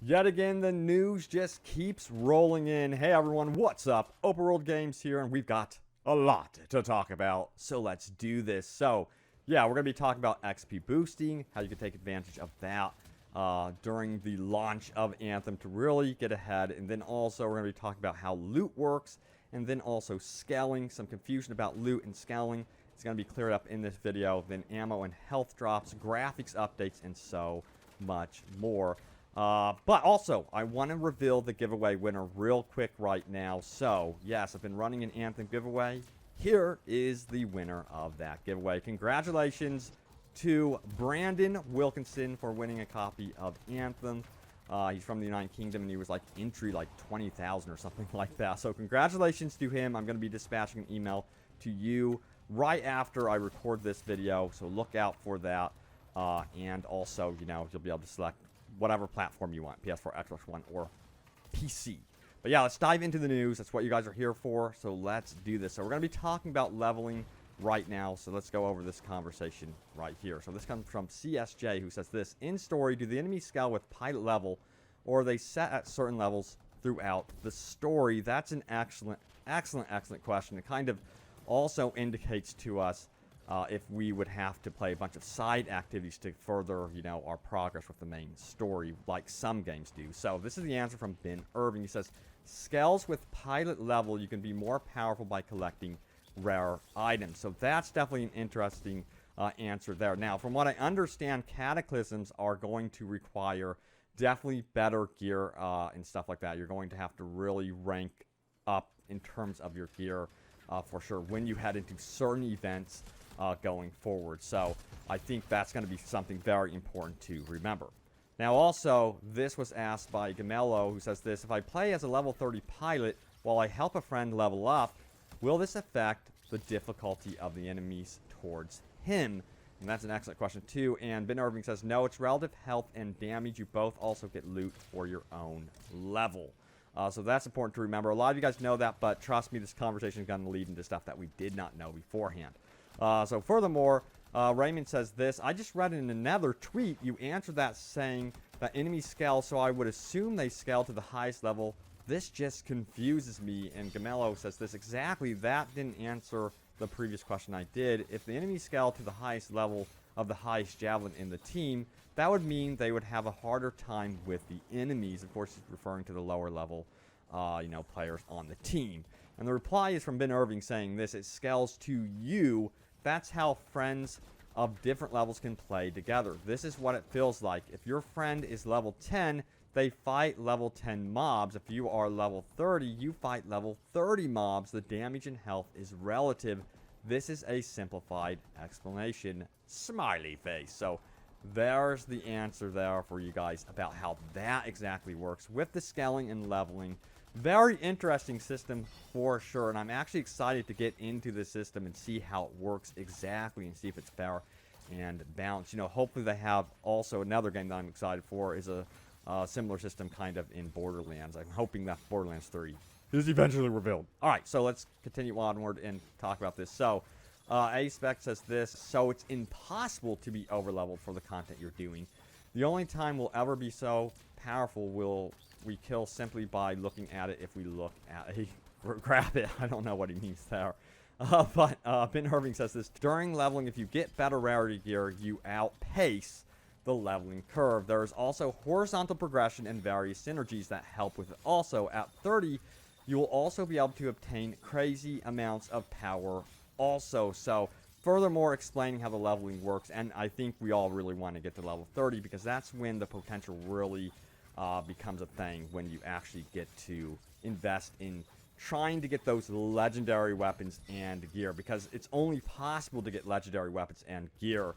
Yet again, the news just keeps rolling in. Hey everyone, what's up? Open World Games here, and we've got a lot to talk about, so let's do this. So, yeah, we're going to be talking about XP boosting, how you can take advantage of that during the launch of Anthem to really get ahead. And then also, we're going to be talking about how loot works, and then also scaling, some confusion about loot and scaling. It's going to be cleared up in this video. Then ammo and health drops, graphics updates, and so much more. But also, I want to reveal the giveaway winner real quick right now. So, yes, I've been running an Anthem giveaway. Here is the winner of that giveaway. Congratulations to Brandon Wilkinson for winning a copy of Anthem. He's from the United Kingdom, and he was like entry like 20,000 or something like that. So congratulations to him. I'm going to be dispatching an email to you right after I record this video. So look out for that. And also, you know, you'll be able to select whatever platform you want, PS4, Xbox One, or PC. But yeah, let's dive into the news. That's what you guys are here for, so let's do this. So we're going to be talking about leveling right now, so let's go over this conversation right here. So this comes from CSJ, who says this: in story, do the enemies scale with pilot level, or are they set at certain levels throughout the story? That's an excellent question. It kind of also indicates to us if we would have to play a bunch of side activities to further, you know, our progress with the main story, like some games do. So this is the answer from Ben Irving. He says, scales with pilot level, you can be more powerful by collecting rare items. So that's definitely an interesting answer there. Now, from what I understand, cataclysms are going to require definitely better gear and stuff like that. You're going to have to really rank up in terms of your gear for sure when you head into certain events going forward. So I think that's going to be something very important to remember. Now also, this was asked by Gamello, who says this: if I play as a level 30 pilot while I help a friend level up, will this affect the difficulty of the enemies towards him? And that's an excellent question too. And Ben Irving says, no, it's relative health and damage. You both also get loot for your own level. So that's important to remember. A lot of you guys know that, but trust me, this conversation is going to lead into stuff that we did not know beforehand. So furthermore, Raymond says this: I just read in another tweet you answered that saying that enemies scale, so I would assume they scale to the highest level. This just confuses me. And Gamello says this: exactly, that didn't answer the previous question I did. If the enemies scale to the highest level of the highest javelin in the team, that would mean they would have a harder time with the enemies. Of course, he's referring to the lower level you know, players on the team. And the reply is from Ben Irving saying this: it scales to you. That's how friends of different levels can play together. This is what it feels like. If your friend is level 10, they fight level 10 mobs. If you are level 30, you fight level 30 mobs. The damage and health is relative. This is a simplified explanation. Smiley face. So there's the answer there for you guys about how that exactly works with the scaling and leveling. Very interesting system for sure, and I'm actually excited to get into the system and see how it works exactly and see if it's fair and balanced. You know, hopefully they have also another game that I'm excited for is a similar system kind of in Borderlands. I'm hoping that Borderlands 3 is eventually revealed. Alright, so let's continue onward and talk about this. So, A-Spec says this: so it's impossible to be overleveled for the content you're doing. The only time we'll ever be so powerful will we kill simply by looking at it. If we look at it, grab it. I don't know what he means there. But Ben Irving says this: during leveling, if you get better rarity gear, you outpace the leveling curve. There is also horizontal progression and various synergies that help with it. Also, at 30, you will also be able to obtain crazy amounts of power also. So, furthermore, explaining how the leveling works, and I think we all really want to get to level 30 because that's when the potential really becomes a thing, when you actually get to invest in trying to get those legendary weapons and gear, because it's only possible to get legendary weapons and gear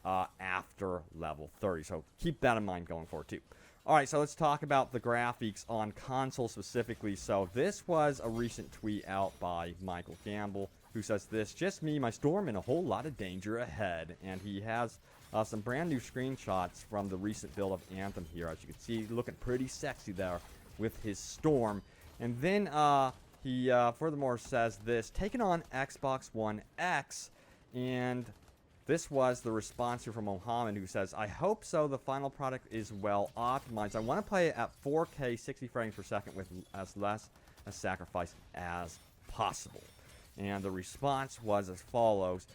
after level 30. So keep that in mind going forward too. Alright, so let's talk about the graphics on console specifically. So this was a recent tweet out by Michael Gamble, who says this: just me, my storm, and a whole lot of danger ahead. And he has some brand new screenshots from the recent build of Anthem here. As you can see, looking pretty sexy there with his storm. And then he furthermore says this: taking on Xbox One X, and This was the response here from Mohammed, who says, I hope so. The final product is well optimized. I want to play it at 4K 60 frames per second with as less a sacrifice as possible. And the response was as follows.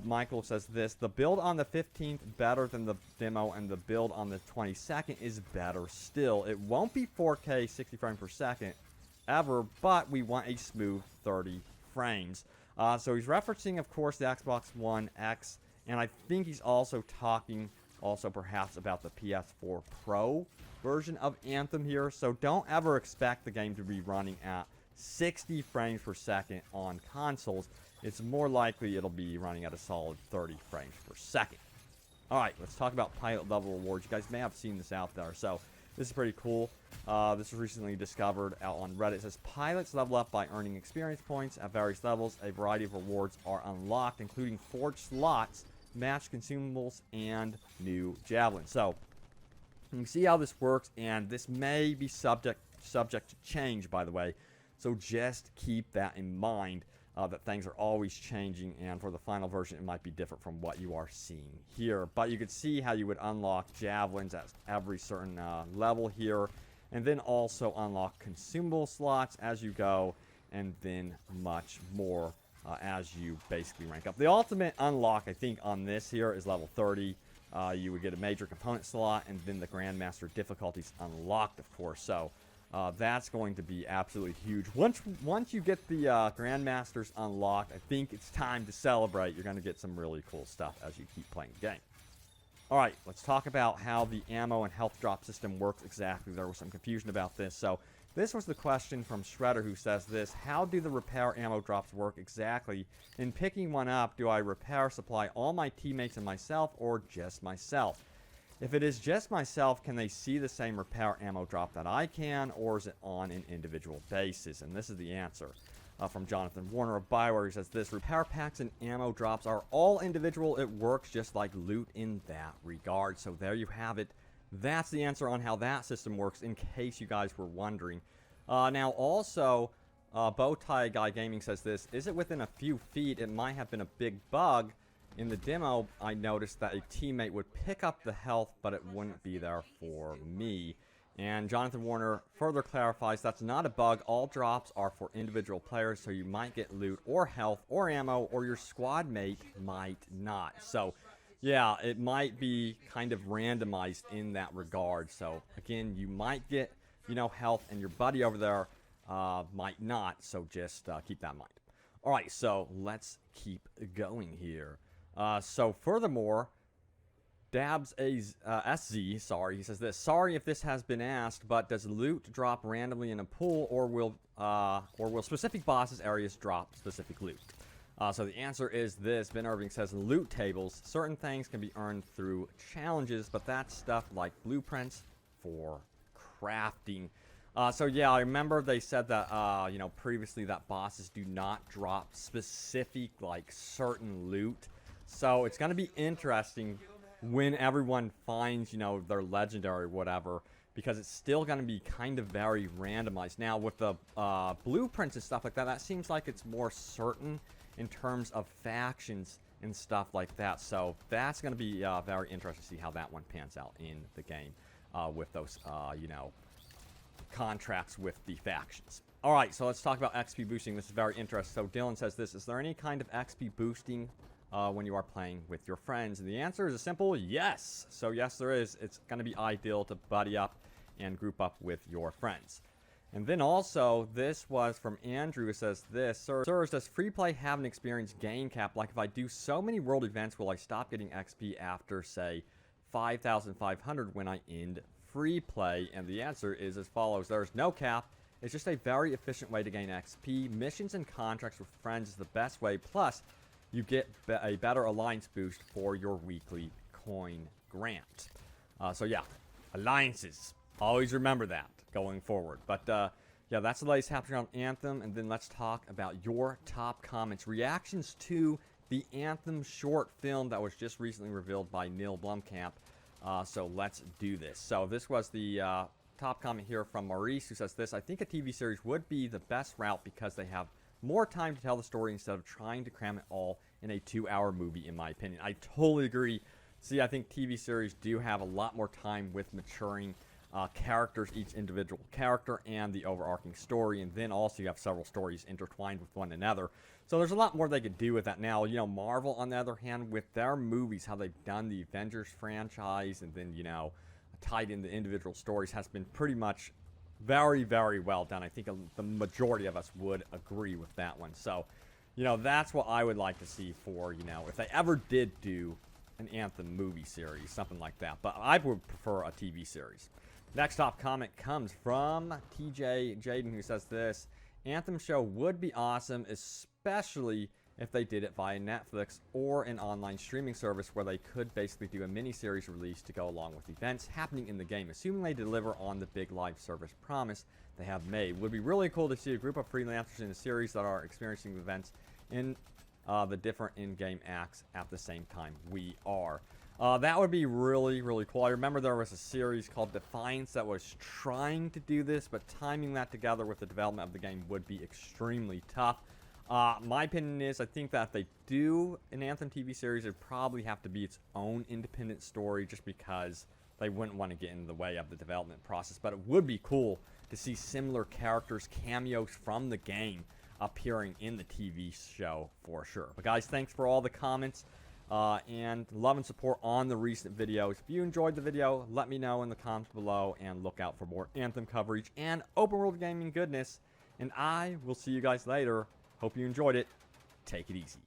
Michael says this: the build on the 15th better than the demo, and the build on the 22nd is better still. It won't be 4K 60 frames per second ever, but we want a smooth 30 frames. So he's referencing, of course, the Xbox One X, and I think he's also talking perhaps about the PS4 Pro version of Anthem here. So don't ever expect the game to be running at 60 frames per second on consoles. It's more likely it'll be running at a solid 30 frames per second. Alright, let's talk about pilot level rewards. You guys may have seen this out there. So this is pretty cool. This was recently discovered out on Reddit. It says pilots level up by earning experience points at various levels. A variety of rewards are unlocked, including forged slots, match consumables, and new javelins. So you can see how this works, and this may be subject to change, by the way. So just keep that in mind, that things are always changing, and for the final version it might be different from what you are seeing here. But you could see how you would unlock javelins at every certain level here, and then also unlock consumable slots as you go, and then much more as you basically rank up. The ultimate unlock, I think, on this here is level 30. You would get a major component slot, and then the Grandmaster difficulties unlocked, of course. So that's going to be absolutely huge. Once you get the Grandmasters unlocked, I think it's time to celebrate. You're going to get some really cool stuff as you keep playing the game. Alright, let's talk about how the ammo and health drop system works exactly. There was some confusion about this. So this was the question from Shredder, who says this: how do the repair ammo drops work exactly? In picking one up, do I repair supply all my teammates and myself, or just myself? If it is just myself, can they see the same repair ammo drop that I can, or is it on an individual basis? And this is the answer from Jonathan Warner of Bioware, who says this: repair packs and ammo drops are all individual. It works just like loot in that regard. So there you have it. That's the answer on how that system works, in case you guys were wondering. Now also, Bowtie Guy Gaming says this: is it within a few feet? It might have been a big bug. In the demo, I noticed that a teammate would pick up the health, but it wouldn't be there for me. And Jonathan Warner further clarifies that's not a bug. All drops are for individual players, so you might get loot or health or ammo, or your squad mate might not. So, yeah, it might be kind of randomized in that regard. So, again, you might get, health, and your buddy over there might not. So just keep that in mind. All right, so let's keep going here. So furthermore, Dabs SZ, he says this: sorry if this has been asked, but does loot drop randomly in a pool, or will specific bosses areas drop specific loot? So the answer is this. Ben Irving says loot tables. Certain things can be earned through challenges, but that's stuff like blueprints for crafting. So yeah, I remember they said that previously that bosses do not drop specific certain loot. So it's going to be interesting when everyone finds, their legendary or whatever, because it's still going to be kind of very randomized. Now, with the blueprints and stuff like that, that seems like it's more certain in terms of factions and stuff like that. So that's going to be very interesting to see how that one pans out in the game with those, contracts with the factions. All right, so let's talk about XP boosting. This is very interesting. So Dylan says this: is there any kind of XP boosting when you are playing with your friends? And the answer is a simple yes. So yes, there is. It's going to be ideal to buddy up and group up with your friends. And then also, this was from Andrew, who says this: Sir, does free play have an experience gain cap? Like, if I do so many world events, will I stop getting XP after, say, 5,500 when I end free play? And the answer is as follows: there's no cap. It's just a very efficient way to gain XP. Missions and contracts with friends is the best way. Plus, you get a better alliance boost for your weekly coin grant. So yeah, alliances. Always remember that going forward. But yeah, that's the latest happening on Anthem. And then let's talk about your top comments. Reactions to the Anthem short film that was just recently revealed by Neil Blomkamp. So let's do this. So this was the top comment here from Maurice, who says this: I think a TV series would be the best route because they have more time to tell the story instead of trying to cram it all in a 2-hour movie, in my opinion. I totally agree. See, I think TV series do have a lot more time with maturing characters, each individual character, and the overarching story, and then also you have several stories intertwined with one another. So there's a lot more they could do with that now. You know, Marvel, on the other hand, with their movies, how they've done the Avengers franchise, and then, you know, tied into individual stories, has been pretty much very, very well done. I think the majority of us would agree with that one. So, you know, that's what I would like to see for, you know, if they ever did do an Anthem movie series, something like that. But I would prefer a TV series. Next top comment comes from TJ Jaden, who says this: Anthem show would be awesome, especially if they did it via Netflix or an online streaming service where they could basically do a mini-series release to go along with events happening in the game, assuming they deliver on the big live service promise they have made. Would be really cool to see a group of freelancers in a series that are experiencing events in the different in-game acts at the same time we are. That would be really, really cool. I remember there was a series called Defiance that was trying to do this, but timing that together with the development of the game would be extremely tough. My opinion is, I think that if they do an Anthem TV series, it'd probably have to be its own independent story, just because they wouldn't want to get in the way of the development process. But it would be cool to see similar characters, cameos from the game, appearing in the TV show for sure. But guys, thanks for all the comments and love and support on the recent videos. If you enjoyed the video, let me know in the comments below, and look out for more Anthem coverage and open world gaming goodness. And I will see you guys later. Hope you enjoyed it. Take it easy.